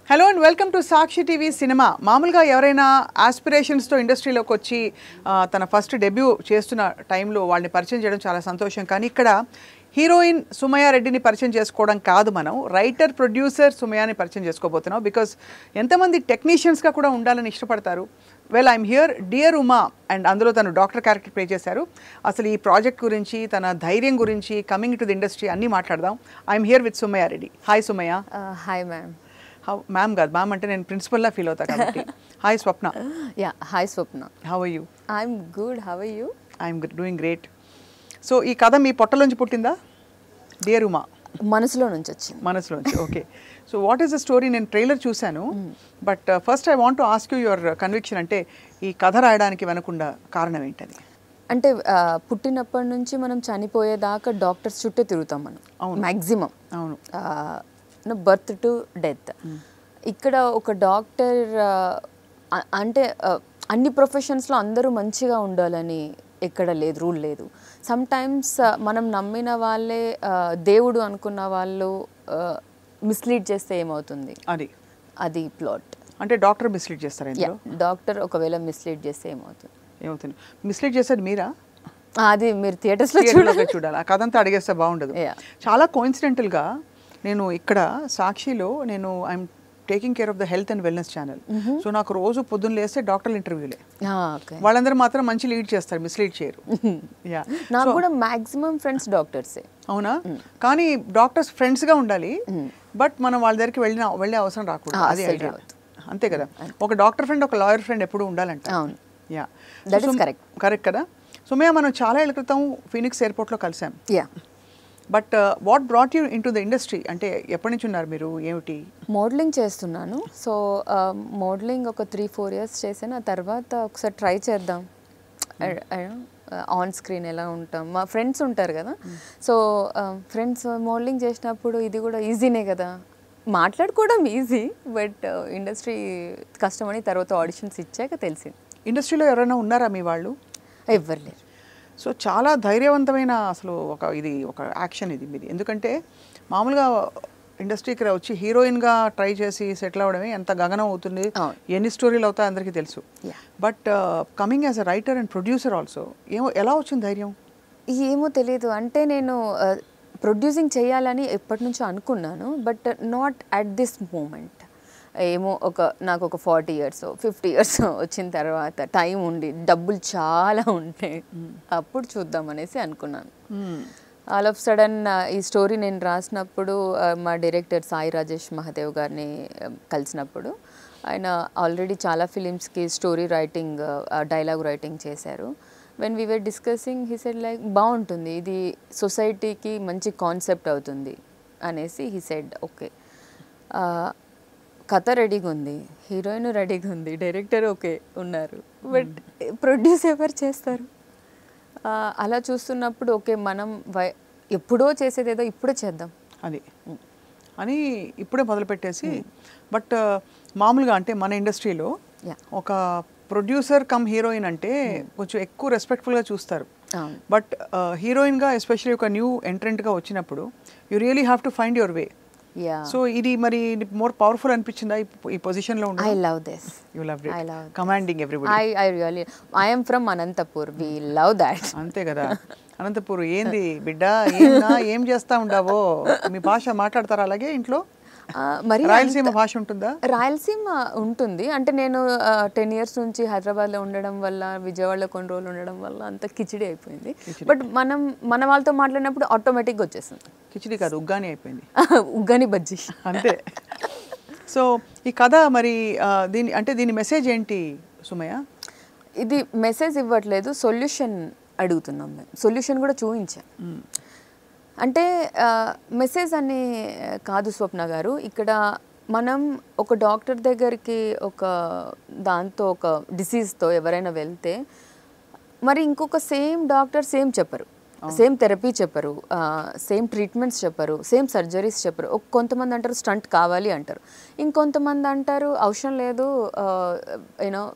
Hello and welcome to Sakshi TV cinema. మామూలుగా ఎవరైనా ఆస్పిరేషన్స్తో ఇండస్ట్రీలోకి వచ్చి తన ఫస్ట్ డెబ్యూ చేస్తున్న టైంలో వాళ్ళని పరిచయం చేయడం చాలా సంతోషం. కానీ ఇక్కడ హీరోయిన్ సుమయ్య రెడ్డిని పరిచయం చేసుకోవడం కాదు, మనం రైటర్ ప్రొడ్యూసర్ సుమయ్యని పరిచయం చేసుకోబోతున్నాం. బికాస్ ఎంతమంది టెక్నీషియన్స్గా కూడా ఉండాలని ఇష్టపడతారు. Well, I'm here dear Uma, and అందులో తను డాక్టర్ క్యారెక్టర్ ప్లే చేశారు. అసలు ఈ ప్రాజెక్ట్ గురించి, తన ధైర్యం గురించి, కమింగ్ టు ది ఇండస్ట్రీ అన్నీ మాట్లాడదాం. I'm here with Sumayya Reddy. Hi Sumayya. Hi ma'am. Ma'am కాదు, మ్యామ్ అంటే నేను ప్రిన్సిపల్లా ఫీల్ అవుతా కాబట్టి. Hi Swapna. Yeah, hi Swapna. How are you? I'm good, how are you? I'm doing great. So ఈ కథ మీ పొట్టలోంచి పుట్టిందా డియర్ ఉమా? మనసులో నుంచి వచ్చింది. మనసులోంచి, okay. So what is the story? నేను ట్రైలర్ చూశాను, but first I want to ask you your conviction. అంటే ఈ కథ రాయడానికి వెనకుండా కారణం ఏంటది? అంటే పుట్టినప్పటి నుంచి మనం చనిపోయేదాకా డాక్టర్స్ చుట్టే తిరుగుతాం మనం. అవును, మ్యాక్సిమం. అవును. Birth to death. ఇక్కడ ఒక డాక్టర్ అంటే అన్ని ప్రొఫెషన్స్లో అందరూ మంచిగా ఉండాలని ఎక్కడ లేదు, రూల్ లేదు. సమ్ టైమ్స్ మనం నమ్మిన వాళ్ళే దేవుడు అనుకున్న వాళ్ళు మిస్లీడ్ చేస్తే ఏమవుతుంది, అది ప్లాట్. అంటే డాక్టర్ మిస్లీడ్ చేస్తారు? డాక్టర్ ఒకవేళ మిస్లీడ్ చేస్తే ఏమవుతుంది? మిస్లీడ్ చేసేది మీరా? అది మీరు థియేటర్స్లో చూడాలి. ఆ కథ అంతా అడిగేస్తే బాగుండదు. చాలా కోఇన్సిడెంటల్గా నేను ఇక్కడ సాక్షిలో I'm taking care of the health and wellness channel. So నాకు రోజు పొద్దున్న లేస్తే డాక్టర్ల ఇంటర్వ్యూలే. వాళ్ళందరూ మాత్రం మంచి లీడ్ చేస్తారు, మిస్లీడ్ చేయరు. నాకు కూడా మాక్సిమం ఫ్రెండ్స్ డాక్టర్సే. అవునా? కానీ డాక్టర్స్ ఫ్రెండ్స్గా ఉండాలి, బట్ మనం వాళ్ళ దగ్గరికి వెళ్ళే అవసరం రాకూడదు. అది ఐడియా, అంతే కదా? ఒక డాక్టర్ ఫ్రెండ్, ఒక లాయర్ ఫ్రెండ్ ఎప్పుడు ఉండాలంట. యా, కరెక్ట్ కదా? సుమయ్య, మనం చాలా ఏళ్ళ క్రితం ఫీనిక్స్ ఎయిర్పోర్ట్లో కలిసాం. But what brought you in to the industry? అంటే ఎప్పటి నుంచి ఉన్నారు మీరు? ఏమిటి? మోడలింగ్ చేస్తున్నాను. సో మోడలింగ్ ఒక 3-4 years చేశాను. ఆ తర్వాత ఒకసారి ట్రై చేద్దాం, ఆన్ స్క్రీన్ ఎలా ఉంటాం. మా ఫ్రెండ్స్ ఉంటారు కదా, సో ఫ్రెండ్స్ మోడలింగ్ చేసినప్పుడు ఇది కూడా ఈజీనే కదా, మాట్లాడుకోవడం ఈజీ, బట్ ఇండస్ట్రీ కష్టమని తర్వాత ఆడిషన్స్ ఇచ్చాక తెలిసింది. ఇండస్ట్రీలో ఎవరైనా ఉన్నారా మీ వాళ్ళు? ఎవ్వరు లేరు. సో చాలా ధైర్యవంతమైన అసలు ఒక యాక్షన్ ఇది మీది. ఎందుకంటే మామూలుగా ఇండస్ట్రీకి వచ్చి హీరోయిన్గా ట్రై చేసి సెటిల్ అవ్వడమే ఎంత గగనం అవుతుంది, ఎన్ని స్టోరీలు అవుతాయి అందరికీ తెలుసు. But coming as a writer and producer also, ఎలా వచ్చింది ధైర్యం? ఏమో తెలియదు. అంటే నేను ప్రొడ్యూసింగ్ చేయాలని ఎప్పటి నుంచో అనుకున్నాను, but not at this moment. ఏమో నాకు ఒక 40 years 50 years వచ్చిన తర్వాత టైం ఉండి డబ్బులు చాలా ఉంటాయి, అప్పుడు చూద్దాం అనేసి అనుకున్నాను. ఆల్ ఆఫ్ సడన్ ఈ స్టోరీ నేను రాసినప్పుడు మా డైరెక్టర్ సాయి రాజేష్ మహాదేవ్ గారిని కలిసినప్పుడు, ఆయన ఆల్రెడీ చాలా ఫిలిమ్స్కి స్టోరీ రైటింగ్, డైలాగ్ రైటింగ్ చేశారు. When we were discussing, he said like బాగుంటుంది, ఇది సొసైటీకి మంచి కాన్సెప్ట్ అవుతుంది అనేసి హీ సెడ్ ఓకే. కథ రెడీగా ఉంది, హీరోయిన్ రెడీగా ఉంది, డైరెక్టర్ ఓకే ఉన్నారు, బట్ ప్రొడ్యూస్ ఎవరు చేస్తారు? అలా చూస్తున్నప్పుడు ఓకే, మనం ఎప్పుడో చేసేదేదో ఇప్పుడే చేద్దాం అని ఇప్పుడే మొదలుపెట్టేసి. బట్ మామూలుగా అంటే మన ఇండస్ట్రీలో ఒక ప్రొడ్యూసర్ కమ్ హీరోయిన్ అంటే కొంచెం ఎక్కువ రెస్పెక్ట్ఫుల్గా చూస్తారు. బట్ హీరోయిన్గా ఎస్పెషల్లీ ఒక న్యూ ఎంట్రెంట్గా వచ్చినప్పుడు you really have to find your way. So ఇది మరి మోర్ పవర్ఫుల్ అనిపించిందా ఈ పొజిషన్ లో? I love this. You loved it. I love commanding everybody. I really, I am from Anantapur. We love that. అంతే కదా. అనంతపూర్ ఏంది బిడ్డ, ఏం చేస్తా ఉండవో? మీ భాష మాట్లాడతారా అలాగే ఇంట్లో? మరి రాయలసీమ భాష ఉంటుందా? రాయలసీమ ఉంటుంది. అంటే నేను 10 years నుంచి హైదరాబాద్లో ఉండడం వల్ల, విజయవాడలో కొన్ని రోజులు ఉండడం వల్ల అంత కిచిడి అయిపోయింది. బట్ మన వాళ్ళతో మాట్లాడినప్పుడు ఆటోమేటిక్గా వచ్చేస్తుంది. కిచిడి కాదు, ఉగ్గాని అయిపోయింది. ఉగ్గాని బజ్జీ అంతే. సో ఈ కథ మరి దీని మెసేజ్ ఏంటి సుమయ్య? ఇది మెసేజ్ ఇవ్వట్లేదు, సొల్యూషన్ అడుగుతున్నాం మేము. సొల్యూషన్ కూడా చూపించాం. అంటే మెసేజ్ అని కాదు స్వప్న గారు, ఇక్కడ మనం ఒక డాక్టర్ దగ్గరికి ఒక డిసీజ్తో ఎవరైనా వెళ్తే మరి ఇంకొక సేమ్ డాక్టర్ సేమ్ చెప్పరు, సేమ్ థెరపీ చెప్పరు, సేమ్ ట్రీట్మెంట్స్ చెప్పరు, సేమ్ సర్జరీస్ చెప్పరు. కొంతమంది అంటారు స్టంట్ కావాలి అంటారు, ఇంకొంతమంది అంటారు అవసరం లేదు,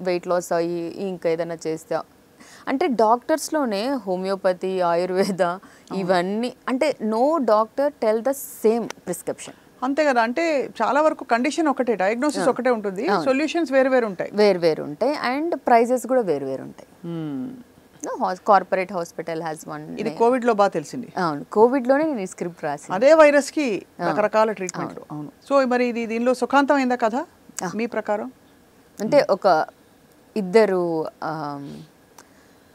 వెయిట్ లాస్ అయ్యి ఇంకా ఏదైనా చేస్తే. అంటే డాక్టర్స్లోనే హోమియోపతి, ఆయుర్వేద ఇవన్నీ, అంటే no doctor tell the same prescription. అంతే కదా, అంటే చాలా వరకు కండిషన్ ఒకటే, డయాగ్నోసిస్ ఒకటే ఉంటుంది, సొల్యూషన్స్ వేరు వేరు ఉంటాయి. వేరు ఉంటాయి అండ్ ప్రైజెస్ కూడా వేరు ఉంటాయి. Corporate hospital has one. ఇది కోవిడ్ లో బాగా తెలిసింది. అవును, కోవిడ్ లోనే నేను ఈ స్క్రిప్ట్ రాసి అదే వైరస్ కి రకరకాల ట్రీట్మెంట్లు. అవును. సో మరి ఇది దీనిలో సుఖాంతం అయిందా కథ మీ ప్రకారం? అంటే ఒక ఇద్దరు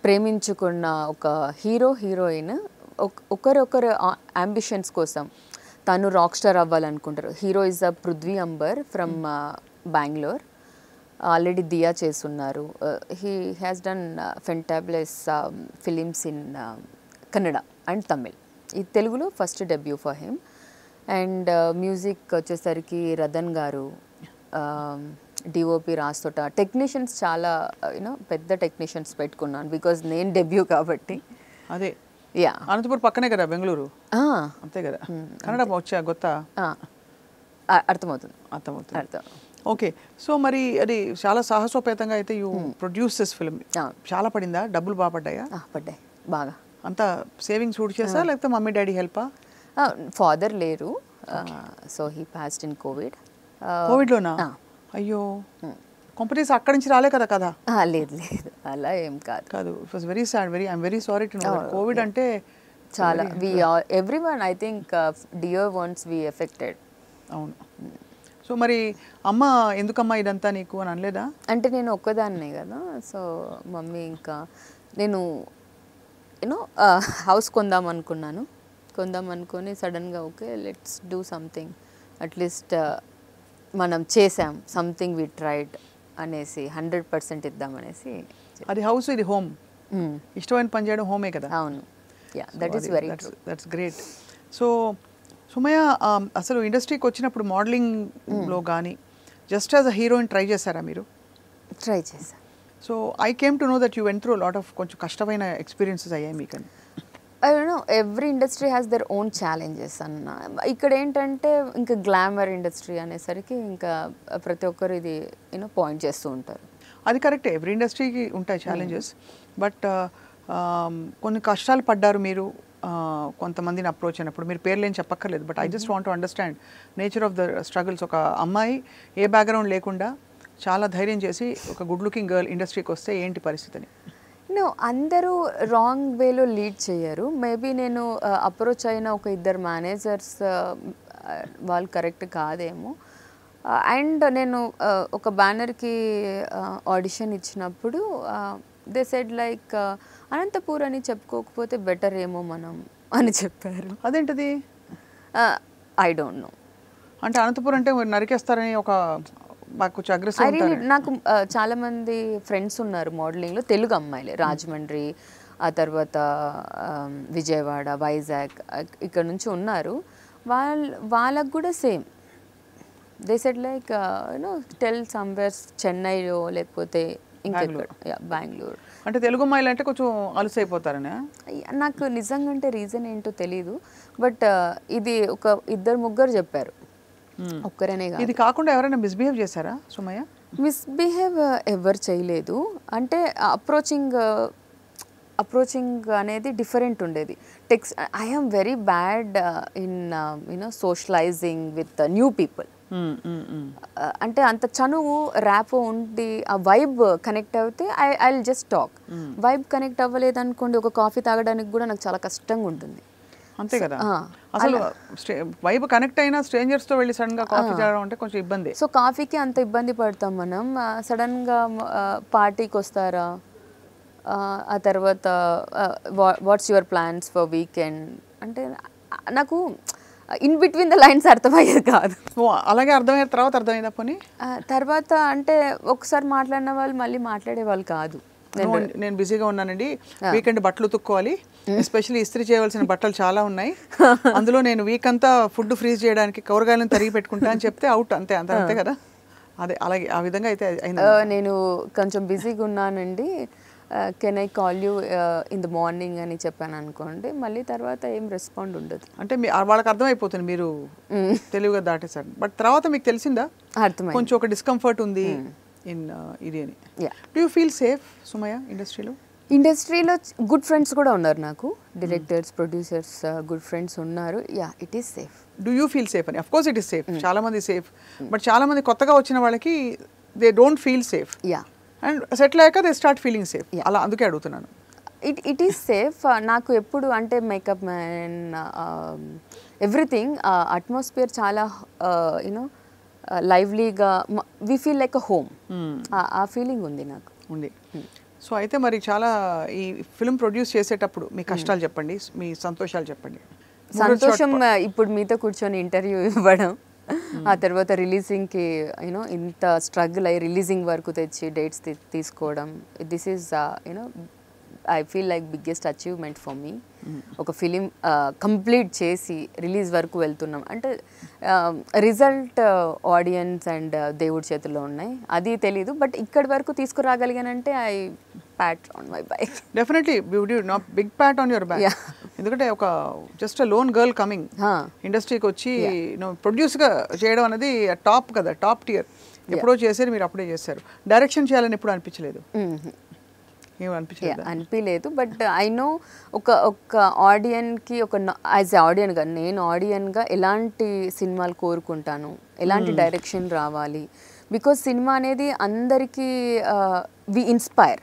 ప్రేమించుకున్న ఒక హీరోయిన్ ఒకరొకరు అంబిషన్స్ కోసం తను రాక్ స్టార్ అవ్వాలనుకుంటారు. Hero is Prithvi Amber from Bengaluru. Already Dia చేస్తున్నారు. He has done fantabulous films in Kannada and Tamil. ఈ తెలుగులో first debut for him. And music వచ్చేసరికి రతన్ గారు, డిఓపి రాస్తోట, టెక్నీషియన్స్ చాలా పెద్ద టెక్నీషియన్స్ పెట్టుకున్నాను బికాజ్ నేను డెబ్యూ కాబట్టి. అదే యా, అనంతపురం పక్కనే కదా బెంగళూరు, అంతే కదా. కన్నడ వచ్చా గొత్త అర్థమవుతుంది. ఓకే. సో మరి అది చాలా సాహసోపేతంగా అయితే యూ ప్రొడ్యూస్ దిస్ ఫిల్మ్. చాలా పడిందా? డబ్బులు బాగా పడ్డాయా? పడ్డాయి బాగా. అంతా సేవింగ్స్ షూట్ చేసా లేకపోతే మమ్మీ డాడీ హెల్పా? ఫాదర్ లేరు, so he passed in covid. కోవిడ్లోనా? అయ్యో, కంపెనీస్ అక్కడి నుంచి రాలే కదా కదా? లేదు అలా ఏం కాదు. It was very sad, I'm very sorry to know. Covid అంటే చాలా everyone I think dear ones we affected. అవును. సో మరి అమ్మ ఎందుకమ్మా ఇదంతా నీకు అని అనలేదా? అంటే నేను ఒక్కదాన్నే కదా, సో మమ్మీ ఇంకా నేను హౌస్ కొందాం అనుకొని సడన్గా okay let's do something, at least మనం చేసాం సంథింగ్ వి ట్రైడ్ అనేసి 100% ఇద్దామనేసి. అది హౌస్, ఇది హోమ్. ఇష్టమైన పని చేయడం హోమే కదా. అవును, దట్స్ గ్రేట్. సో సుమయ్య, అసలు ఇండస్ట్రీకి వచ్చినప్పుడు మోడలింగ్లో కానీ just as a heroine try చేశారా మీరు? ట్రై చేశాను. So I came to know that you went through lot of కొంచెం కష్టమైన ఎక్స్పీరియన్సెస్ అయ్యాయి మీకు అని. I don't know, every industry has their own challenges అన్న. ఇక్కడ ఏంటంటే ఇంకా గ్లామర్ ఇండస్ట్రీ అనేసరికి ఇంకా ప్రతి ఒక్కరు ఇది పాయింట్ చేస్తూ ఉంటారు. అది కరెక్టే, ఎవ్రీ ఇండస్ట్రీకి ఉంటాయి ఛాలెంజెస్. బట్ కొన్ని కష్టాలు పడ్డారు మీరు కొంతమందిని అప్రోచ్ అయినప్పుడు. మీరు పేర్లు ఏం చెప్పక్కర్లేదు, but I just want to understand nature of the struggles. ఒక అమ్మాయి ఏ బ్యాక్గ్రౌండ్ లేకుండా చాలా ధైర్యం చేసి ఒక గుడ్ లుకింగ్ గర్ల్ ఇండస్ట్రీకి వస్తే ఏంటి పరిస్థితిని? అందరూ రాంగ్ వేలో లీడ్ చేయరు. మేబీ నేను అప్రోచ్ అయిన ఒక ఇద్దరు మేనేజర్స్ వాళ్ళు కరెక్ట్ కాదేమో. అండ్ నేను ఒక బ్యానర్కి ఆడిషన్ ఇచ్చినప్పుడు దే సెడ్ లైక్ అనంతపూర్ అని చెప్పుకోకపోతే బెటర్ ఏమో మనం అని చెప్పారు. అదేంటిది? I don't know. అంటే అనంతపూర్ అంటే నరికేస్తారని ఒక నాకు చాలా మంది ఫ్రెండ్స్ ఉన్నారు మోడలింగ్లో, తెలుగు అమ్మాయిలే, రాజమండ్రి, ఆ తర్వాత విజయవాడ, వైజాగ్ ఇక్కడ నుంచి ఉన్నారు. వాళ్ళకు కూడా same they said like tell somewhere చెన్నైలో లేకపోతే ఇంకెక్కడ బెంగళూరు. అంటే తెలుగు అమ్మాయిలు అంటే కొంచెం అలసైపోతారనే. నాకు నిజంగా అంటే రీజన్ ఏంటో తెలీదు, బట్ ఇది ఒక ఇద్దరు ముగ్గురు చెప్పారు, ఒక్కరేనే కాదు. ఇది కాకుండా ఎవరైనా మిస్బిహేవ్ చేశారా సుమయ్య? మిస్బిహేవ్ ఎవరు చేయలేదు. అంటే అప్రోచింగ్ అనేది డిఫరెంట్ ఉండేది. I am very bad in socialising with new people. అంటే అంత చనువు ర్యాపో ఉండి ఆ వైబ్ కనెక్ట్ అవుతే I will just talk. Vibe connect అవ్వలేదు అనుకోండి, ఒక కాఫీ తాగడానికి కూడా నాకు చాలా కష్టంగా ఉంటుంది. అంతే కదా, అసలు వైబ్ కనెక్ట్ అయినా స్ట్రేంజర్స్ తో వెళ్ళి సడన్ గా కాఫీ తాగడం అంటే కొంచెం ఇబ్బంది. సో కాఫీకి అంత ఇబ్బంది పడతాం మనం. సడన్ గా పార్టీకి వస్తారా, ఆ తర్వాత what's your plans for weekend అంటే నాకు ఇన్ బిట్వీన్ ద లైన్స్ అర్థమయ్యేది కాదు. అలాగే అర్థమయ్యే తర్వాత అర్థమైందా పోనీ? తర్వాత అంటే ఒకసారి మాట్లాడిన వాళ్ళు మళ్ళీ మాట్లాడే వాళ్ళు కాదు. నేను బిజీగా ఉన్నానండి, వీకెండ్ బట్టలు ఉతుక్కోవాలి, ఎస్పెషల్లీ ఇస్త్రీ చేయవలసిన బట్టలు చాలా ఉన్నాయి, అందులో నేను వీక్ అంతా ఫుడ్ ఫ్రీజ్ చేయడానికి కూరగాయలను తరిగి పెట్టుకుంటా అని చెప్తే అవుట్. అంతే అంతే కదా. అదే అలాగే ఆ విధంగా అయితే అయింది. నేను కొంచెం బిజీగా ఉన్నానండి, can I call you in the morning అని చెప్పాను అనుకోండి, మళ్ళీ తర్వాత ఏం రెస్పాండ్ ఉండదు. అంటే వాళ్ళకి అర్థమైపోతుంది మీరు తెలివిగా దాటేసారు. బట్ తర్వాత మీకు తెలిసిందా కొంచెం ఒక డిస్కంఫర్ట్ ఉంది ఇన్ ఇది అని? Do you feel safe Sumayya ఇండస్ట్రీలో? ఇండస్ట్రీలో గుడ్ ఫ్రెండ్స్ కూడా ఉన్నారు నాకు, డైరెక్టర్స్, ప్రొడ్యూసర్స్ గుడ్ ఫ్రెండ్స్ ఉన్నారు. Yeah, it is safe. Do you feel safe అని? Of course it is safe, చాలా మంది సేఫ్, బట్ చాలా మంది కొత్తగా వచ్చిన వాళ్ళకి they don't feel safe, yeah, and settle అయ్యాక దే స్టార్ట్ ఫీలింగ్ సేఫ్. అలా అందుకే అడుగుతున్నాను. It is safe. నాకు ఎప్పుడు అంటే మేకప్ మ్యాన్ ఎవ్రీథింగ్ అట్మాస్ఫియర్ చాలా యూనో లైవ్లీగా, we feel like a home, ఆ ఫీలింగ్ ఉంది నాకు. ఉంది. సో అయితే మరి చాలా ఈ ఫిల్మ్ ప్రొడ్యూస్ చేసేటప్పుడు మీ కష్టాలు చెప్పండి, మీ సంతోషాలు చెప్పండి. సంతోషం ఇప్పుడు మీతో కూర్చొని ఇంటర్వ్యూ ఇవ్వడం, ఆ తర్వాత రిలీజింగ్కి యూనో ఇంత స్ట్రగుల్ అయ్యి రిలీజింగ్ వరకు తెచ్చి డేట్స్ తీసుకోవడం, this is you know I feel like biggest achievement for me. ఒక ఫిలిం కంప్లీట్ చేసి రిలీజ్ వరకు వెళ్తున్నాం అంటే రిజల్ట్ ఆడియన్స్ అండ్ దేవుడి చేతుల్లో ఉన్నాయి, అది తెలీదు. బట్ ఇక్కడి వరకు తీసుకురాగలిగానంటే I pat on my back. Definitely not big pat on your back. ఎందుకంటే ఒక జస్ట్ లోన్ గర్ల్ కమింగ్ ఇండస్ట్రీకి వచ్చి ప్రొడ్యూస్గా చేయడం అనేది టాప్ కదా, టాప్ టియర్. ఎప్పుడో చేశారు మీరు, అప్పుడే చేశారు. డైరెక్షన్ చేయాలని ఎప్పుడు అనిపించలేదు? అనిపించలేదు. బట్ ఐ నో ఒక ఆడియన్కి యాజ్ ఎ ఆడియన్గా, నేను ఆడియన్గా ఎలాంటి సినిమాలు కోరుకుంటాను, ఎలాంటి డైరెక్షన్ రావాలి. బికాజ్ సినిమా అనేది అందరికీ వి ఇన్స్పైర్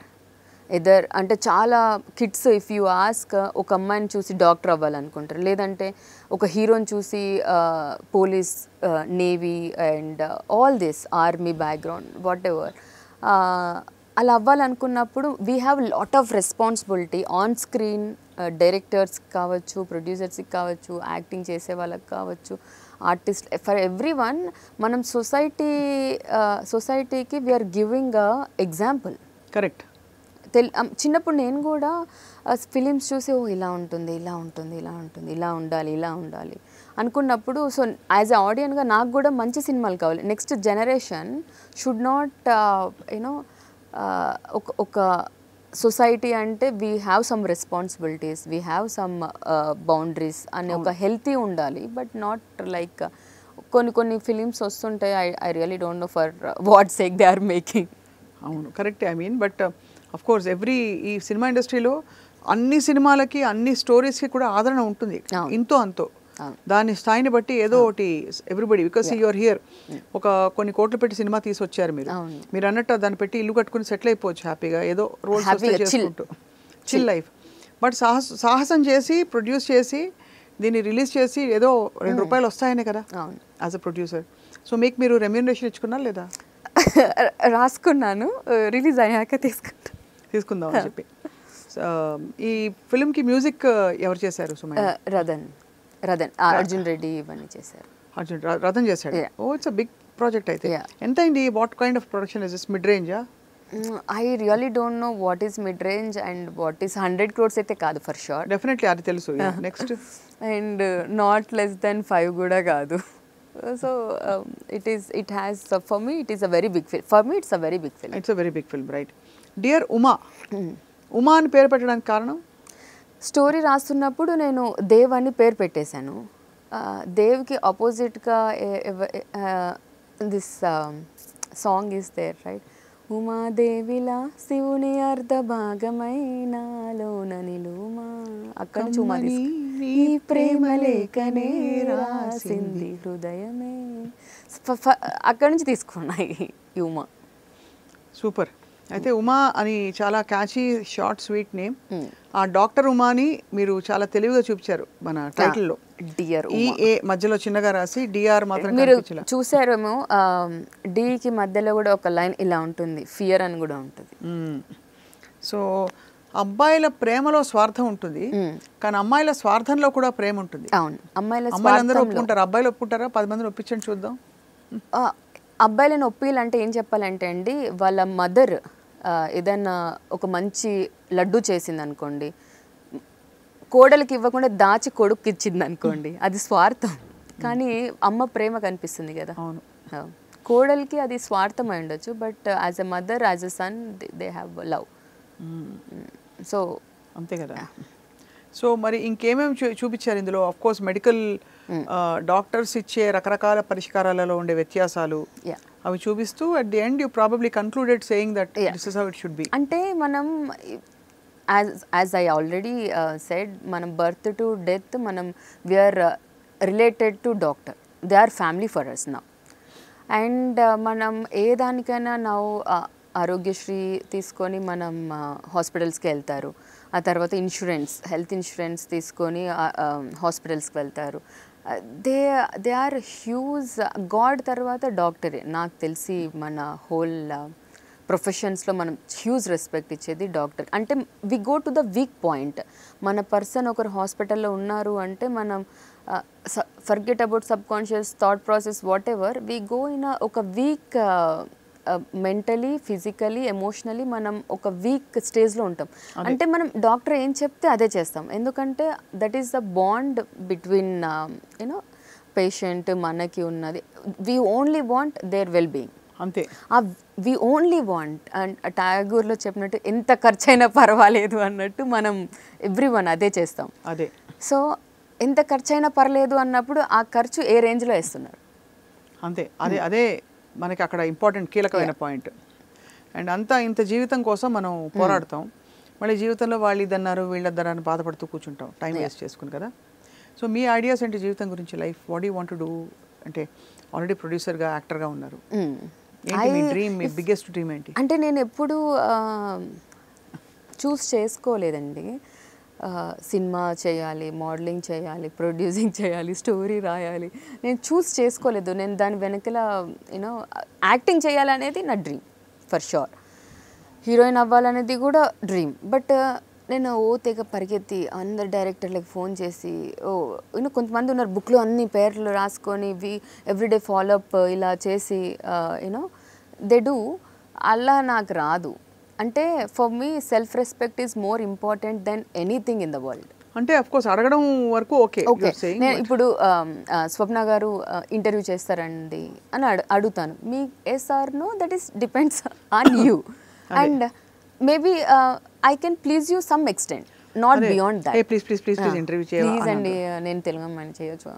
ఎదర్ అంటే చాలా కిడ్స్ ఇఫ్ యూ ఆస్క్ ఒక అమ్మాయిని చూసి డాక్టర్ అవ్వాలనుకుంటారు, లేదంటే ఒక హీరోని చూసి police, navy and all this army background whatever అలా అవ్వాలనుకున్నప్పుడు we have lot of responsibility on screen. డైరెక్టర్స్కి కావచ్చు, ప్రొడ్యూసర్స్కి కావచ్చు, యాక్టింగ్ చేసే వాళ్ళకి కావచ్చు, ఆర్టిస్ట్, ఫర్ ఎవ్రీ వన్. మనం సొసైటీకి we're giving a example. Correct. చిన్నప్పుడు నేను కూడా ఫిలిమ్స్ చూసి ఇలా ఉంటుంది, ఇలా ఉంటుంది, ఇలా ఉంటుంది, ఇలా ఉండాలి, ఇలా ఉండాలి అనుకున్నప్పుడు, సో యాజ్ ఎ ఆడియన్గా నాకు కూడా మంచి సినిమాలు కావాలి. Next generation should not you know ఒక సొసైటీ అంటే we have some responsibilities, we have some boundaries అనే ఒక హెల్తీ ఉండాలి. బట్ నాట్ లైక్ కొన్ని ఫిలిమ్స్ వస్తుంటాయి, I really don't know for what sake they are making. అవును, కరెక్టే. I mean but of course ఈ సినిమా ఇండస్ట్రీలో అన్ని సినిమాలకి, అన్ని స్టోరీస్కి కూడా ఆదరణ ఉంటుంది, ఇంతో అంతో. దాని స్థాయిని బట్టి ఏదో ఒకటి ఎవ్రీబడి, బికాస్ యూఆర్ హియర్, ఒక కొన్ని కోట్లు పెట్టి సినిమా తీసుకొచ్చారు మీరు అన్నట్టు దాన్ని పెట్టి ఇల్లు కట్టుకుని సెటిల్ అయిపోవచ్చు హ్యాపీగా, ఏదో రోల్స్ చేసుకుంటూ చిల్ లైఫ్. బట్ సాహసం చేసి ప్రొడ్యూస్ చేసి దీన్ని రిలీజ్ చేసి ఏదో ₹2 వస్తాయనే కదా యాజ్ అ ప్రొడ్యూసర్. సో మీకు మీరు రెమ్యూనరేషన్ ఇచ్చుకున్నారు లేదా? రాసుకున్నాను, రిలీజ్ అయ్యాక తీసుకుందాం అని చెప్పి. ఈ ఫిల్మ్కి మ్యూజిక్ ఎవరు చేశారు? సుమయ్య. రథన్, అర్జున్ రెడ్డి ఇవన్నీ చేశారు. రథన్ చేశాడు. Oh, it's a big project అయితే. ఎంత అయింది? What kind of production is this? Mid రేంజా? I really don't know what is mid range and what is 100 crores అయితే కాదు ఫర్ షూర్. డెఫినెట్లీ అది తెలుసు. Next and not less then 5 కూడా కాదు. So it has for me it is a very big film. For me it's a very big film. It's a very big film, right? Dear Uma. Uma అని పేరు పెట్టడానికి కారణం? Story రాస్తున్నప్పుడు నేను దేవ్ అని పేరు పెట్టేశాను. దేవ్కి ఆపోజిట్గా this song is there, right? ఉమాదేవిలా శివుని అర్ధ భాగమైనాలోన నిలుమా, అక్కడ నుంచి ఉమా ఈ ప్రేమ లేఖనే రాసింది హృదయమే, అక్కడ నుంచి తీసుకున్నాయి ఈ ఉమా. సూపర్. అయితే ఉమా అని చాలా క్యాచీ షార్ట్ స్వీట్ నేమ్. ఆ డాక్టర్ ఉమాని మీరు చాలా తెలివిగా చూపించారు మన టైటిల్లో. డియర్ ఏ మధ్యలో చిన్నగా రాసి డిఆర్ మాత్రం మీరు చూసారేమో. డికి మధ్యలో కూడా ఒక లైన్ ఇలా ఉంటుంది, ఫియర్ అని కూడా ఉంటుంది. సో అబ్బాయిల ప్రేమలో స్వార్థం ఉంటుంది, కానీ అమ్మాయిల స్వార్థంలో కూడా ప్రేమ ఉంటుంది. అవును, అమ్మాయిలందరూ ఒప్పుకుంటారు, అబ్బాయిలు ఒప్పుకుంటారా? 10 మందిని ఒప్పించండి చూద్దాం. అబ్బాయిలను ఒప్పియాలంటే ఏం చెప్పాలంటే అండి, వాళ్ళ మదర్ ఏదైనా ఒక మంచి లడ్డు చేసింది అనుకోండి, కోడలికి ఇవ్వకుండా దాచి కొడుకు ఇచ్చింది అనుకోండి, అది స్వార్థం. కానీ అమ్మ ప్రేమ కనిపిస్తుంది కదా. అవును, కోడలికి అది స్వార్థం అయి ఉండొచ్చు, but as a mother, as a son, they have love. So అంతే కదా. సో మరి ఇంకేమేమి చూపించారు ఇందులో? ఆఫ్ కోర్స్ మెడికల్ డాక్టర్స్ ఇచ్చే రకరకాల పరిష్కారాలలో ఉండే వ్యత్యాసాలు అవి చూపిస్తూ at the end you probably concluded saying that this is how it should be. అంటే మనం యాజ్ ఐ ఆల్రెడీ సెడ్, మనం బర్త్ టు డెత్ మనం we're related to doctor, they are family for us now. And మనం ఏ దానికైనా ఆరోగ్యశ్రీ తీసుకొని మనం హాస్పిటల్స్కి వెళ్తారు, ఆ తర్వాత హెల్త్ ఇన్సూరెన్స్ తీసుకొని హాస్పిటల్స్కి వెళ్తారు. They are huge. గాడ్ తర్వాత డాక్టరే నాకు తెలిసి. మన హోల్ ప్రొఫెషన్స్లో మనం హ్యూజ్ రెస్పెక్ట్ ఇచ్చేది డాక్టర్. అంటే we go to the weak point. మన పర్సన్ ఒకరు హాస్పిటల్లో ఉన్నారు అంటే మనం forget about subconscious thought process whatever, we go in ఒక వీక్ మెంటలీ, ఫిజికలీ, ఎమోషనలీ మనం ఒక వీక్ స్టేజ్లో ఉంటాం. అంటే మనం డాక్టర్ ఏం చెప్తే అదే చేస్తాం. ఎందుకంటే that is the bond between you know patient మనకి ఉన్నది. We only want their well being. అంతే. We only want. అండ్ టాగూర్లో చెప్పినట్టు ఎంత ఖర్చు అయినా పర్వాలేదు అన్నట్టు మనం ఎవ్రీవన్ అదే చేస్తాం. అదే. సో ఎంత ఖర్చు అయినా పర్లేదు అన్నప్పుడు ఆ ఖర్చు ఏ రేంజ్లో వేస్తున్నారు. అంతే. అదే మనకి అక్కడ ఇంపార్టెంట్ కీలకమైన పాయింట్. అండ్ అంతా ఇంత జీవితం కోసం మనం పోరాడతాం, మళ్ళీ జీవితంలో వాళ్ళు ఇదన్నారు వీళ్ళద్దన్నారు అని బాధపడుతూ కూర్చుంటాం, టైం వేస్ట్ చేసుకుని కదా. సో మీ ఐడియాస్ ఏంటి జీవితం గురించి, life what you want to do? అంటే ఆల్రెడీ ప్రొడ్యూసర్గా, యాక్టర్గా ఉన్నారు, ఏంటి మీ డ్రీమ్, మీ బిగ్గెస్ట్ డ్రీమ్ ఏంటి? అంటే నేను ఎప్పుడు చూస్ చేసుకోలేదండి. సినిమా చేయాలి, మోడలింగ్ చేయాలి, ప్రొడ్యూసింగ్ చేయాలి, స్టోరీ రాయాలి, నేను చూస్ చేసుకోలేదు. నేను దాని వెనకల యూనో యాక్టింగ్ చేయాలనేది నా డ్రీమ్ ఫర్ షూర్. హీరోయిన్ అవ్వాలనేది కూడా డ్రీమ్. బట్ నేను తెగ పరిగెత్తి అందరు డైరెక్టర్లకు ఫోన్ చేసి కొంతమంది ఉన్నారు బుక్లో అన్ని పేర్లు రాసుకొని ఎవ్రీడే ఫాలోఅప్ ఇలా చేసి దే డూ. అలా నాకు రాదు. అంటే for me self respect is more important than anything in the world. అంటే అఫ్ కోర్స్ అడగడం వరకు ఓకే. నేను ఇప్పుడు స్వప్న గారు ఇంటర్వ్యూ చేస్తారండి అని అడుగుతాను. మీ yes or no, that is depends on you. And maybe I can please you some extent, not beyond that. Please అండి నేను తెలుగు అమ్మాయిని చేయొచ్చు,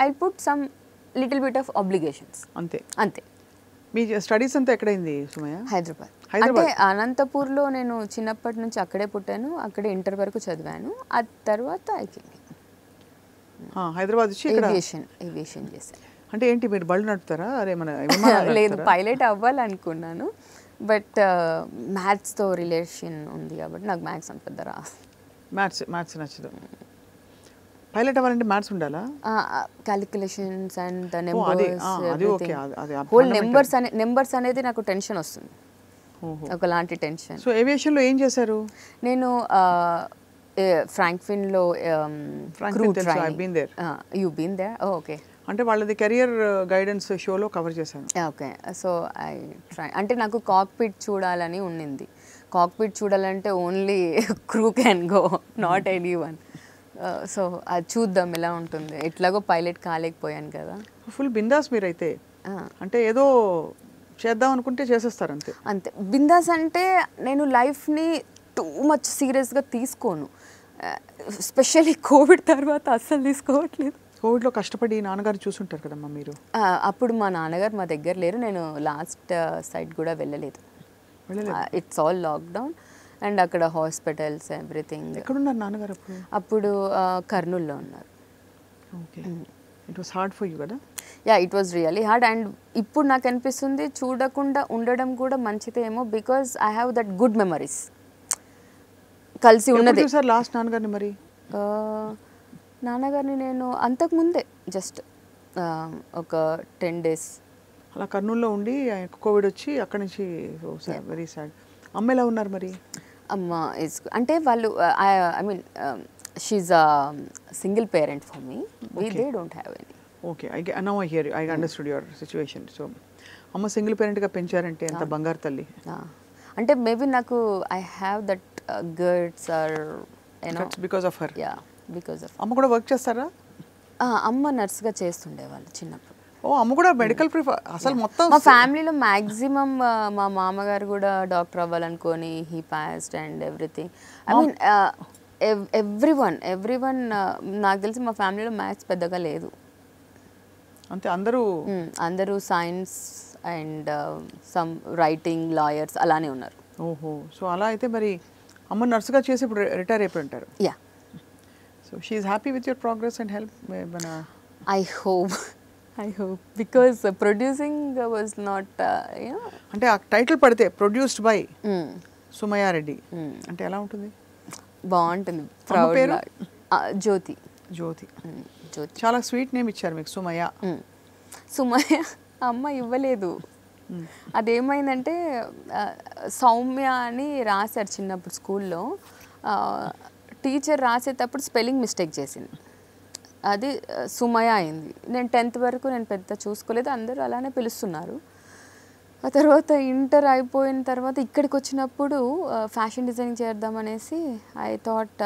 I put some little bit of obligations. అంతే. అంతే. మీ స్టడీస్ అంతా ఎక్కడైంది సుమయ్య? హైదరాబాద్. అంటే అనంతపూర్లో నేను చిన్నప్పటి నుంచి అక్కడే పుట్టాను, అక్కడే ఇంటర్ వరకు చదివాను. ఆ తర్వాత హైదరాబాద్ వచ్చి ఏవియేషన్ చేశాను. అంటే ఏంటి మీరు బళ్ళు నడుపుతారా? అరే మన లేదు, పైలట్ అవ్వాలనుకున్నాను. బట్ మ్యాథ్స్తో రిలేషన్ ఉంది కాబట్టి నాకు మ్యాథ్స్ అంత పెద్ద రా. మ్యాథ్స్ నచ్చదు. పైలట్ అవ్వాలంటే మ్యాథ్స్ ఉండాలా? క్యాలిక్యులేషన్స్ అండ్ హోల్ నెంబర్స్ అనేది నాకు టెన్షన్ వస్తుంది, ఒకలాంటి టెన్షన్. సో ఏవియేషన్లో ఏం చేశారు? నేను ఫ్రాంక్ఫిన్లో యూ బీన్ దేర్? ఓకే. అంటే వాళ్ళది కెరియర్ గైడెన్స్ షోలో కవర్ చేశాను. ఓకే. So I try. అంటే నాకు కాక్పిట్ చూడాలని ఉండింది. కాక్పిట్ చూడాలంటే only crew can go, not any one. So అది చూద్దాం ఎలా ఉంటుంది. ఎట్లాగో పైలట్ కాలేకపోయాను కదా. ఫుల్ బిందాస్ మీరైతే. అంటే ఏదో చేద్దాం అనుకుంటే చేసేస్తారు అంతే. అంతే బిందాస్. అంటే నేను లైఫ్ని టూ మచ్ సీరియస్గా తీసుకోను. స్పెషల్లీ కోవిడ్ తర్వాత అస్సలు తీసుకోవట్లేదు. కోవిడ్లో కష్టపడి నాన్నగారు చూసుంటారు కదమ్మా మీరు. అప్పుడు మా నాన్నగారు మా దగ్గర లేరు, నేను లాస్ట్ సైట్ కూడా వెళ్ళలేదు. ఇట్స్ ఆల్ లాక్డౌన్ అండ్ అక్కడ హాస్పిటల్స్ ఎవ్రీథింగ్. ఎక్కడున్నారు నాన్నగారు అప్పుడు? కర్నూల్లో ఉన్నారు. Okay. It was hard for you కదా? Yeah, it was really hard. And ఇప్పుడు నాకు అనిపిస్తుంది చూడకుండా ఉండడం కూడా మంచిదేమో, because I have that good memories. కలిసి ఉన్నది. సార్ లాస్ట్ నాన్నగారిని మరి? నాన్నగారిని నేను అంతకుముందే జస్ట్ ఒక 10 days అలా కర్నూలులో ఉండి కోవిడ్ వచ్చి అక్కడి నుంచి వెరీ సాడ్. అమ్మ ఎలా ఉన్నారు మరి? అమ్మ ఇస్ అంటే వాళ్ళు I mean she's a single parent for me. They don't have any. Okay. Now I hear, I understood your situation. So అమ్మ సింగిల్ పేరెంట్గా పెంచారంటే ఎంత బంగారు తల్లి. అంటే మేబీ నాకు I have that guts are because of her. Yeah, because of. అమ్మ కూడా వర్క్ చేస్తారా? అమ్మ నర్స్గా చేస్తుండేవాళ్ళు చిన్నప్పుడు. అమ్మ కూడా మెడికల్ ప్రిఫర్ అసలు మొత్తం మా ఫ్యామిలీలో మ్యాక్సిమం మా మామగారు కూడా డాక్టర్ అవ్వాలనుకొని he passed and everything. I mean everyone నాకు తెలిసి మా ఫ్యామిలీలో మ్యాథ్స్ పెద్దగా లేదు. అంతే. అందరూ science and some writing, lawyers అలానే ఉన్నారు. ఓహో. సో అలా అయితే మరి అమ్మ నర్సుగా చేసి ఇప్పుడు రిటైర్ అయిపోయి ఉంటారు. Yeah. So she is happy with your progress and help మన I hope. I hope. Because producing was not, you know. అంటే ఆ టైటిల్ పడితే ప్రొడ్యూస్డ్ బై సుమయా రెడ్డి అంటే ఎలా ఉంటుంది? బాగుంటుంది. అమ్మ పేరు? జ్యోతి. జ్యోతి. జ్యోతి. చాలా స్వీట్ నేమ్ ఇచ్చారు మీకు, సుమయ. సుమయ్య అమ్మ ఇవ్వలేదు. అదేమైందంటే సౌమ్య అని రాశారు చిన్నప్పుడు స్కూల్లో. టీచర్ రాసేటప్పుడు స్పెల్లింగ్ మిస్టేక్ చేసింది, అది సుమయ అయింది. నేను 10th వరకు నేను పెద్ద చూసుకోలేదు, అందరూ అలానే పిలుస్తున్నారు. ఆ తర్వాత ఇంటర్ అయిపోయిన తర్వాత ఇక్కడికి వచ్చినప్పుడు ఫ్యాషన్ డిజైనింగ్ చేద్దామనేసి ఐ థాట్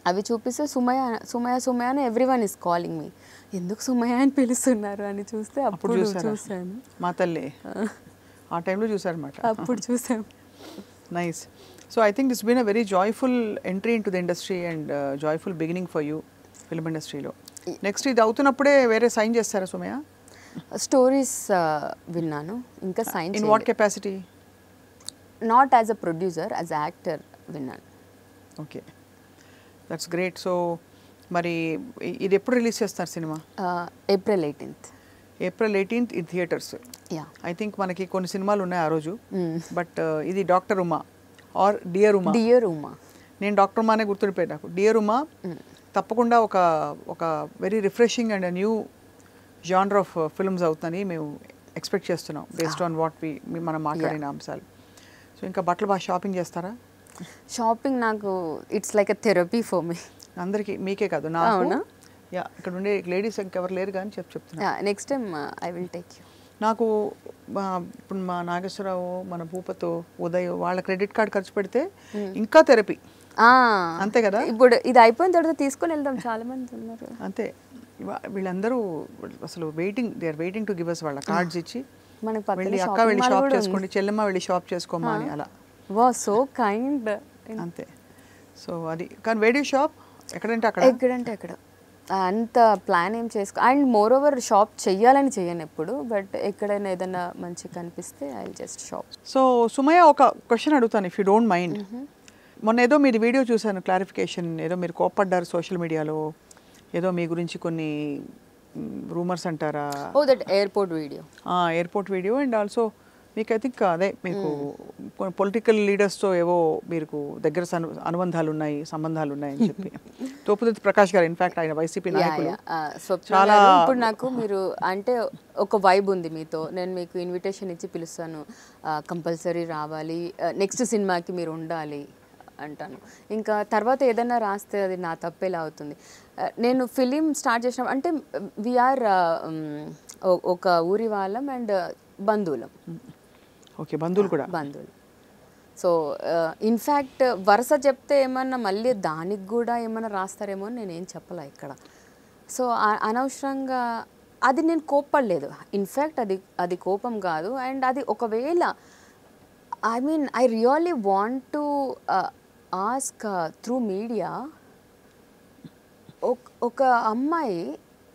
అవి చూపిస్తే సుమయ సుమయ సుమయ అని ఎవ్రీవన్ ఈస్ కాలింగ్ మీ, ఎందుకు సుమయ అని పిలుస్తున్నారు అని చూస్తే అప్పుడు చూసాను. మా తల్లి ఆ టైంలో చూసారన్నమాట. అప్పుడు చూసాను. Nice. So I think this been a very joyful entry in to the industry and joyful beginning for you film ఇండస్ట్రీలో. నెక్స్ట్ ఇది అవుతున్నప్పుడే వేరే సైన్ చేస్తారా సుమయ? స్టోరీస్ విన్నాను, ఇంకా sign. In what capacity? Not as a producer, as a actor విన్నాను. Okay, that's great. So మరి ఇది ఎప్పుడు రిలీజ్ చేస్తారు సినిమా? April 18th. April 18th in theatres. Yeah. I think మనకి కొన్ని సినిమాలు ఉన్నాయి ఆ రోజు, బట్ ఇది doctor Uma or dear Uma. Dear Uma. నేను డాక్టర్ ఉమానే గుర్తుండిపోయాను నాకు. డియర్ ఉమా తప్పకుండా ఒక very refreshing and new genre of films అవుతుందని మేము ఎక్స్పెక్ట్ చేస్తున్నాం, బేస్డ్ ఆన్ వాట్ మనం మాట్లాడిన అంశాలు. సో ఇంకా బట్టలు బాగా షాపింగ్ చేస్తారా? షాపింగ్ నాకు it's like a therapy for me. అందరికీ, మీకే కాదు నాకు. యా, ఇక్కడ ఉండే లేడీస్ ఇంకెవరు లేరు కానీ చెప్తున్నా. Next time I will take you. నాకు ఇప్పుడు మా నాగేశ్వరరావు, మన భూపతో, ఉదయ్ వాళ్ళ క్రెడిట్ కార్డ్ ఖర్చు పెడితే ఇంకా థెరపీ. అంతే కదా? ఇప్పుడు ఇది అయిపోయిన తర్వాత తీసుకొని వెళ్దాం, చాలా మంది ఉన్నారు. అంతే, వీళ్ళందరూ అసలు waiting, they are waiting to give us వాళ్ళ కార్డ్స్ ఇచ్చి, వెళ్ళి అక్క వెళ్ళి షాప్ చేసుకోండి, చెల్లెమ్మ వెళ్ళి షాప్ చేసుకోమా అని అలా. వా, సో కైండ్. అంతే. సో అది కానీ వేడి షాప్ ఎక్కడంటే అక్కడ, ఎక్కడంటే అక్కడ, అంత ప్లాన్ ఏం చేసుకో. అండ్ మోర్ ఓవర్ షాప్ చెయ్యాలని చెయ్యను ఎప్పుడు, బట్ ఎక్కడైనా ఏదైనా మంచిగా కనిపిస్తే I just shop. So Sumayya, ఒక క్వశ్చన్ అడుగుతాను ఇఫ్ యూ డోంట్ మైండ్. మొన్న ఏదో మీరు వీడియో చూసాను, క్లారిఫికేషన్, ఏదో మీరు కోప్పడ్డారు సోషల్ మీడియాలో, ఏదో మీ గురించి కొన్ని రూమర్స్ అంటారా? Oh, that airport video. Airport video. And also మీకు ఐ థింక్ అదే మీకు పొలిటికల్ లీడర్స్తో ఏవో మీకు దగ్గర అనుబంధాలు ఉన్నాయి, సంబంధాలు ఉన్నాయని చెప్పి తోపుదత్తి ప్రకాష్ గారు, ఇన్ఫాక్ట్ ఆయన వైసీపీ నాయకులు. చాలా ఇప్పుడు నాకు మీరు అంటే ఒక వైబ్ ఉంది మీతో, నేను మీకు ఇన్విటేషన్ ఇచ్చి పిలుస్తాను, కంపల్సరీ రావాలి, నెక్స్ట్ సినిమాకి మీరు ఉండాలి అంటాను. ఇంకా తర్వాత ఏదైనా రాస్తే అది నా తప్పేలా అవుతుంది. నేను ఫిలిం స్టార్ట్ చేసిన అంటే వీఆర్ ఒక ఊరి వాళ్ళం అండ్ బంధువులం. ఓకే, బంధువులు కూడా. బంధువులు. సో ఇన్ఫ్యాక్ట్ వరుస చెప్తే ఏమన్నా మళ్ళీ దానికి కూడా ఏమన్నా రాస్తారేమో అని నేనేం చెప్పలే ఇక్కడ. సో అనవసరంగా అది నేను కోప్పడలేదు. ఇన్ఫ్యాక్ట్ అది కోపం కాదు. అండ్ అది ఒకవేళ I mean I really want to ask through media, ఒక అమ్మాయి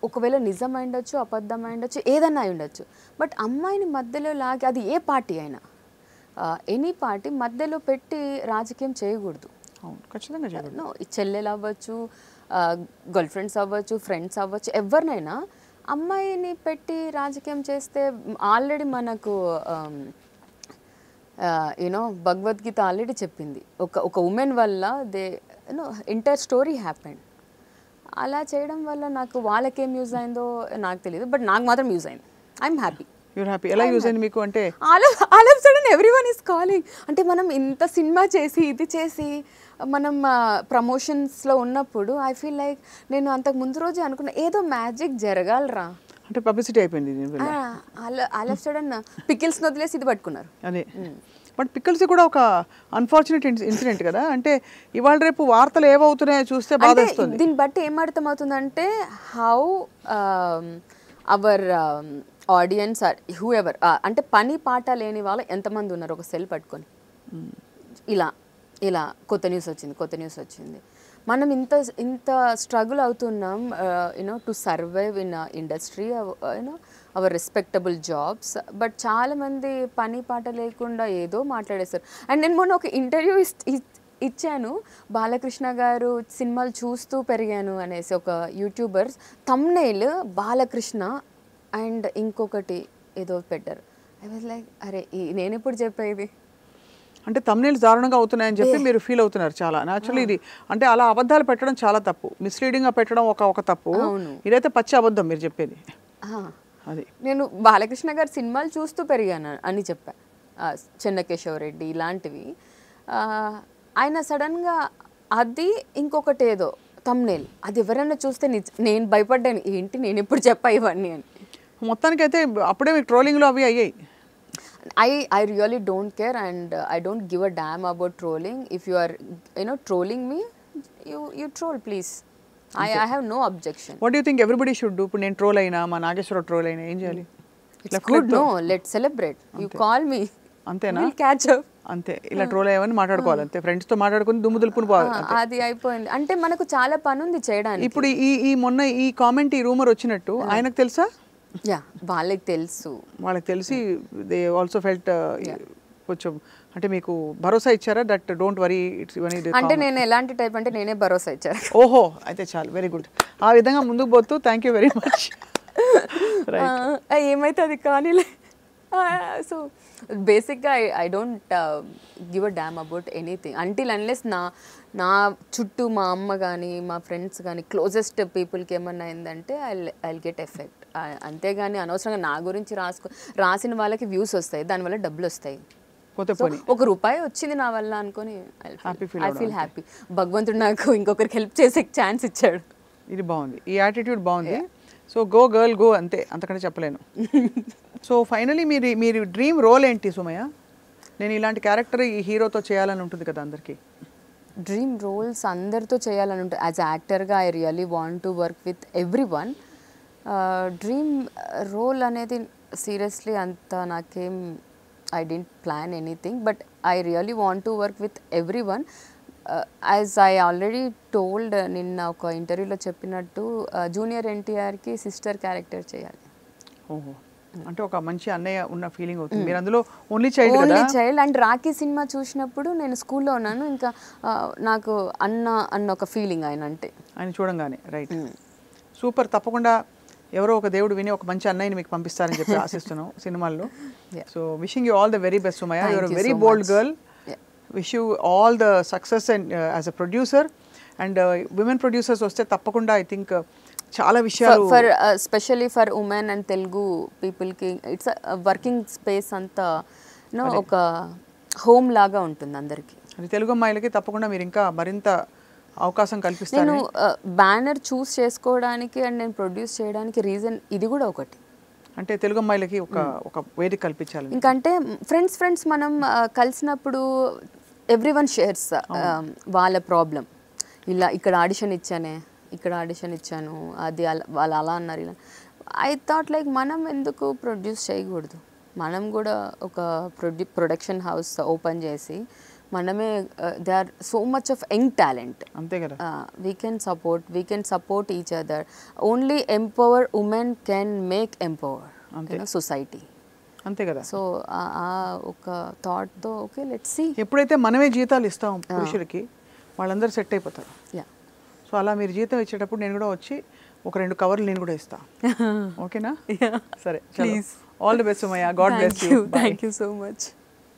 ఒకవేళ నిజం అయిండొచ్చు, అబద్ధం అయిండొచ్చు, ఏదన్నా అయి ఉండొచ్చు, బట్ అమ్మాయిని మధ్యలో లాగి, అది ఏ పార్టీ అయినా, ఎనీ పార్టీ మధ్యలో పెట్టి రాజకీయం చేయకూడదు. ఖచ్చితంగా చేయకూడదు. చెల్లెలు అవ్వచ్చు, గర్ల్ ఫ్రెండ్స్ అవ్వచ్చు, ఫ్రెండ్స్ అవ్వచ్చు, ఎవరినైనా అమ్మాయిని పెట్టి రాజకీయం చేస్తే ఆల్రెడీ మనకు యూనో భగవద్గీత ఆల్రెడీ చెప్పింది, ఒక ఉమెన్ వల్ల they you know entire story happened. అలా చేయడం వల్ల నాకు వాళ్ళకేం యూజ్ అయిందో నాకు తెలియదు, బట్ నాకు మాత్రం యూజ్ అయింది. I'm happy. You're happy. ఎలా యూజ్ అయింది మీకు అంటే? All of sudden everyone is calling. అంటే మనం ఇంత సినిమా చేసి ఇది చేసి మనం ప్రమోషన్స్లో ఉన్నప్పుడు ఐ ఫీల్ లైక్ నేను అంతకు ముందు రోజే అనుకున్నా ఏదో మ్యాజిక్ జరగాలరా అంటే పబ్లిసిటీ అయిపోయింది. ఆల్ ఆఫ్ సడన్ పికిల్స్ని వదిలేసి ఇది పట్టుకున్నారు. అదే, బట్ పికిల్స్ కూడా ఒక అన్ఫార్చునేట్ ఇన్సిడెంట్ కదా. అంటే ఇవాళ రేపు వార్తలు ఏమవుతున్నాయో చూస్తే బాధేస్తుంది. దీన్ని బట్టి ఏమర్థం అవుతుందంటే how our audience are whoever, అంటే పని పాట లేని వాళ్ళు ఎంతమంది ఉన్నారు ఒక సెల్ పట్టుకొని ఇలా కొత్త న్యూస్ వచ్చింది. మనం ఇంత స్ట్రగుల్ అవుతున్నాం you know to survive in industry, you know hour respectable jobs, but చాలామంది పని పాట లేకుండా ఏదో మాట్లాడేస్తారు. అండ్ నేను మొన్న ఒక ఇంటర్వ్యూ ఇచ్చాను. బాలకృష్ణ గారు సినిమాలు చూస్తూ పెరిగాను అనేసి ఒక యూట్యూబర్ థంబ్నెయిల్ బాలకృష్ణ అండ్ ఇంకొకటి ఏదో పెట్టారు. ఐ వాజ్ లైక్ అరే నేను ఎప్పుడు చెప్పేది. అంటే తమ్నేల్స్ దారుణంగా అవుతున్నాయని చెప్పి మీరు ఫీల్ అవుతున్నారు చాలా. యాక్చువల్లీ ఇది అంటే అలా అబద్ధాలు పెట్టడం చాలా తప్పు, మిస్లీడింగ్గా పెట్టడం ఒక తప్పు. ఇదైతే పచ్చి అబద్ధం మీరు చెప్పేది. అది నేను బాలకృష్ణ గారి సినిమాలు చూస్తూ పెరిగాను అని చెప్పా. చెన్నకేశవరెడ్డి ఇలాంటివి. ఆయన సడన్గా అది ఇంకొకటి ఏదో థంబ్నెయిల్ అది ఎవరైనా చూస్తే నేను భయపడ్డాను, ఏంటి నేను ఎప్పుడు చెప్పా ఇవన్నీ అని. మొత్తానికైతే అప్పుడే మీకు ట్రోలింగ్లో అవి అయ్యాయి. I really don't care and I don't give a damn about trolling. If you are trolling me, you troll please. I have no objection. What do you think everybody should do? ఇప్పుడు నేను troll అయినా మా Nageswararao troll అయినా ఏం చేయాలి? It's good, no, let's celebrate. You call me. అంతేనా? We'll catch up. అంతే, ఇలా ట్రోల్ అయ్యామని మాట్లాడుకోవాలి అంతే, ఫ్రెండ్స్ తో మాట్లాడుకుని దుమ్ము దులుపుని పోవాలి. అది అయిపోయింది. అంటే మనకు చాలా పని ఉంది చేయడానికి. ఇప్పుడు ఈ మొన్న ఈ కామెంట్ ఈ రూమర్ వచ్చినట్టు ఆయనకు తెలుసా? యా, వాళ్ళకి తెలుసు. వాళ్ళకి తెలిసి దే ఆల్సో ఫెల్ట్ కొంచెం అంటే మీకు భరోసా ఇచ్చారా దట్ డోంట్ వరీ ఇట్స్ ఇవన్నీ? అంటే నేను ఎలాంటి టైప్ అంటే నేనే భరోసా ఇచ్చాను. ఓహో, అయితే చాలు, వెరీ గుడ్. ఆ విధంగా ముందుకు పోతూ థ్యాంక్ యూ వెరీ మచ్. ఏమైతే అది కానీ. సో బేసిక్గా I don't give a dam about anything until unless నా చుట్టూ మా అమ్మ కానీ మా ఫ్రెండ్స్ కానీ క్లోజెస్ట్ పీపుల్కి ఏమన్నా అయిందంటే ఐ గెట్ ఎఫెక్ట్. అంతేగాని అనవసరంగా నా గురించి రాసిన వాళ్ళకి వ్యూస్ వస్తాయి, దానివల్ల డబ్బులు వస్తాయి. ₹1 వచ్చింది నా వల్ల అనుకొని ఐ ఫీల్ హ్యాపీ. భగవంతుడు నాకు ఇంకొకరికి హెల్ప్ చేసే ఛాన్స్ ఇచ్చాడు. ఇది బాగుంది, ఈ యాటిట్యూడ్ బాగుంది. సో గో గర్ల్ గో, అంతే, అంతకంటే చెప్పలేను. సో ఫైనలీ మీరు డ్రీమ్ రోల్ ఏంటి సుమయ్య? నేను ఇలాంటి క్యారెక్టర్ ఈ హీరోతో చేయాలని ఉంటుంది కదా అందరికీ. డ్రీమ్ రోల్స్ అందరితో చేయాలని ఉంటుంది. యాజ్ యాక్టర్గా I really want to work with every one. Dream role అనేది సీరియస్లీ అంత నాకేం I didn't plan anything, but I really want to work with every one. As I already told, నిన్న ఒక ఇంటర్వ్యూలో చెప్పినట్టు జూనియర్ ఎన్టీఆర్కి సిస్టర్ క్యారెక్టర్ చేయాలి. ఓహో, అంటే ఒక మంచి అన్నయ్య ఉన్న ఫీలింగ్ అవుతుంది. మీరు అందులో only child. And Rakhi cinema చూసినప్పుడు నేను స్కూల్లో ఉన్నాను, ఇంకా నాకు అన్న ఒక ఫీలింగ్ ఆయన అంటే. ఆయన చూడంగానే రైట్, సూపర్. తప్పకుండా ఎవరో ఒక దేవుడు విని ఒక మంచి అన్నయ్యని మీకు పంపిస్తారని చెప్పి ఆశిస్తున్నాం సినిమాల్లో. So wishing you all the very best Sumayya. You're a very bold girl. Wish you all the success and as a producer. And women producers వస్తే తప్పకుండా ఐ థింక్ చాలా విషయాలు for specially for women and Telugu పీపుల్కి it's working space అంతా ఒక home లాగా ఉంటుంది అందరికీ. అది తెలుగు అమ్మాయిలకి తప్పకుండా మీరు ఇంకా మరింత అవకాశం కల్పిస్తారు. నేను బ్యానర్ చూస్ చేసుకోవడానికి అండ్ నేను ప్రొడ్యూస్ చేయడానికి రీజన్ ఇది కూడా ఒకటి. అంటే తెలుగు అమ్మాయిలకి ఒక వేదిక కల్పించాలి. ఇంకంటే ఫ్రెండ్స్ మనం కలిసినప్పుడు ఎవ్రీవన్ షేర్స్ వాళ్ళ ప్రాబ్లం. ఇలా ఇక్కడ ఆడిషన్ ఇచ్చాను అది వాళ్ళు అలా అన్నారు ఇలా. ఐ థాట్ లైక్ మనం ఎందుకు ప్రొడ్యూస్ చేయకూడదు, మనం కూడా ఒక ప్రొడక్షన్ హౌస్ ఓపెన్ చేసి మనమే they are so much of young talent, అంతే కదా, we can support each other. Only empower women can make empower society, అంతే కదా. సో ఒక థాట్తో ఓకే లెట్స్ సీ. ఎప్పుడైతే మనమే జీతాలు ఇస్తాం పురుషులకి వాళ్ళందరూ సెట్ అయిపోతారు. యా, సో అలా మీరు జీతం ఇచ్చేటప్పుడు నేను కూడా వచ్చి ఒక 2 కవర్లు నేను కూడా ఇస్తాను. ఓకేనా? సరే, please. All the best Sumayya. God bless you. Thank you so much.